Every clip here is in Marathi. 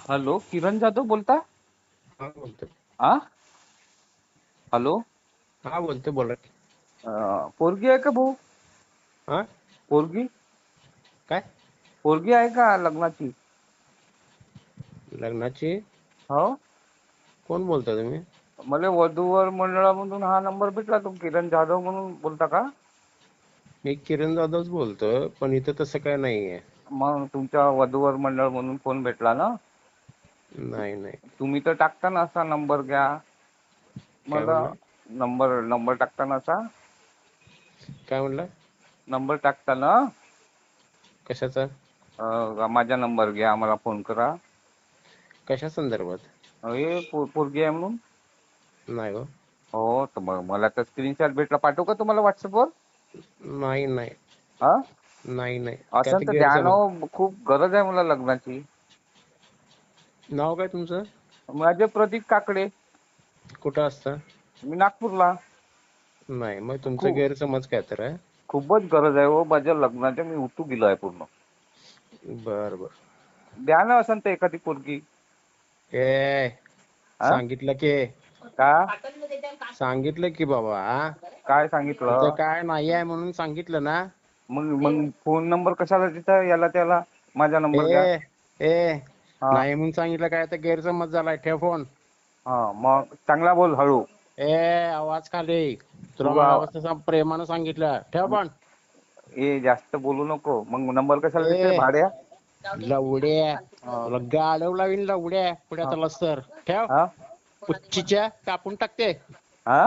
हॅलो, किरण जाधव बोलता? हा बोलतो. आ हॅलो. हा बोलतो, बोला की. पोरगी आहे का भाऊ? हा पोरगी काय पोरगी आहे का लग्नाची? लग्नाची? हो. कोण बोलता तुम्ही? मला वधूवर मंडळामधून हा नंबर भेटला. तो किरण जाधव म्हणून बोलता का? मी किरण जाधवच बोलतोय, पण इथं तसं काय नाहीये. मग तुमच्या वधूवर मंडळ म्हणून फोन भेटला ना? नाही नाही. तुम्ही तर टाकता ना असा नंबर घ्या काय मला. म्हणला? नंबर टाकताना असा काय म्हणला? नंबर टाकताना कशाचा? माझा नंबर घ्या, मला फोन करा. कशा संदर्भात? हे पोरगी आहे म्हणून. नाही हो. हो, तर मग मला तर स्क्रीनशॉट भेटला. पाठवू का तुम्हाला व्हॉट्सअपवर? नाही नाही. हा, नाही नाही, त्यात असं तर द्या ना गैरसमज. हो. खूप गरज आहे मला लग्नाची. नाव काय तुमचं? माझे प्रदीप काकडे. कुठं असतं? मी नागपूरला. नाही, मग तुमचा खूप गैरसमज काय तर आहे. खूपच गरज आहे हो माझ्या लग्नाच्या. मी उतू गेलो आहे पूर्ण. बर बर. द्या ना असं तर एखादी पोरगी. ए हा, सांगितलं की. का? सांगितलं की बाबा. काय इथं सांगितलं? काय नाही आहे म्हणून सांगितलं ना. मग फोन नंबर कशाला देता याला त्याला? माझा नंबर घ्या. ए ए हा नाही म्हणून सांगितलं काय तर गैरसमज झालाय. ठेव फोन. हा, मग चांगला बोल, हळू. ए आवाज खाली. तुला तू मगापासून प्रेमानं सांगितलं. ठेव फोन. जास्त बोलू नको. मग नंबर कशाला देते ए भाड्या? लवड्या, हा तुला गाडव लावीन लवड्या पुढे हा चला सर. ठेव. हा पुच्चीच्या कापून टाकते. हा?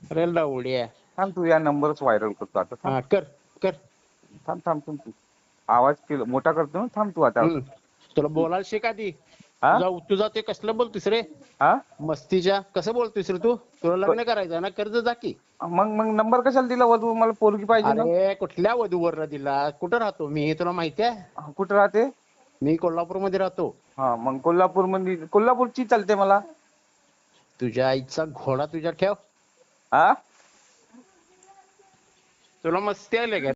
अरे लवड्या. थांब, तू या नंबरच व्हायरल करतो आता. थांब हा कर कर. थांब थांब थांब तू आवाज मोठा करतो ना. थांब तू आता. तुला बोलायला शिक आधी. हा तुझा ते कसलं बोलतोस रे? हा, मस्तीच्या कसं बोलतोस रे तू? तुला लग्न करायचं ना, कर्ज जा की. मग नंबर कशाला दिला वधू? मला पोरगी पाहिजे ना. अरे कुठल्या वधूवर दिला? कुठं राहतो मी तुला माहिती आहे? कुठं राहते? मी कोल्हापूरमध्ये राहतो. हा, मग कोल्हापूर मध्ये. कोल्हापूरची चालते मला. तुझ्या आईचा घोडा तुझ्या ठेव. हा, तुला मस्ती आली का?